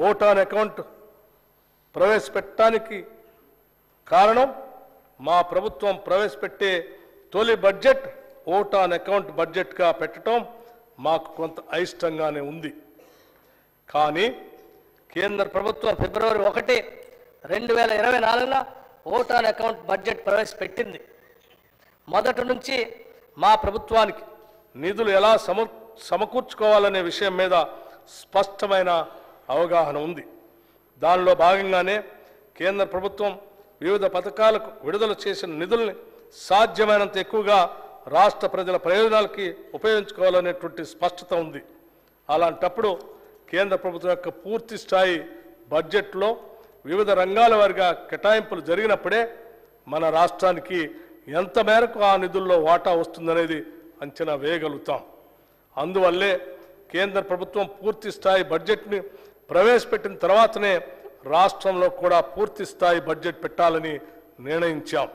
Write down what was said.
Vote on account ప్రవేశపెట్టడానికి కారణం మా ప్రభుత్వం ప్రవేశపెట్టే తొలి బడ్జెట్ ఓట్ ఆన్ అకౌంట్ బడ్జెట్గా పెట్టడం మాకు కొంత అయిష్టంగానే ఉంది. కానీ కేంద్ర ప్రభుత్వం ఫిబ్రవరి 1, 2024 ఓట్ ఆన్ అకౌంట్ బడ్జెట్ ప్రవేశపెట్టింది. మొదటి నుంచి మా ప్రభుత్వానికి నిధులు ఎలా సమకూర్చుకోవాలనే విషయం మీద స్పష్టమైన అవగాహన ఉంది. దానిలో భాగంగానే కేంద్ర ప్రభుత్వం వివిధ పథకాలకు విడుదల చేసిన నిధుల్ని సాధ్యమైనంత ఎక్కువగా రాష్ట్ర ప్రజల ప్రయోజనాలకి ఉపయోగించుకోవాలనేటువంటి స్పష్టత ఉంది. అలాంటప్పుడు కేంద్ర ప్రభుత్వం యొక్క పూర్తి స్థాయి బడ్జెట్లో వివిధ రంగాల వారిగా కేటాయింపులు జరిగినప్పుడే మన రాష్ట్రానికి ఎంత మేరకు ఆ నిధుల్లో వాటా వస్తుందనేది అంచనా వేయగలుగుతాం. అందువల్లే కేంద్ర ప్రభుత్వం పూర్తి స్థాయి బడ్జెట్ని ప్రవేశపెట్టిన తర్వాతనే రాష్ట్రంలో కూడా పూర్తి స్థాయి బడ్జెట్ పెట్టాలని నిర్ణయించాం.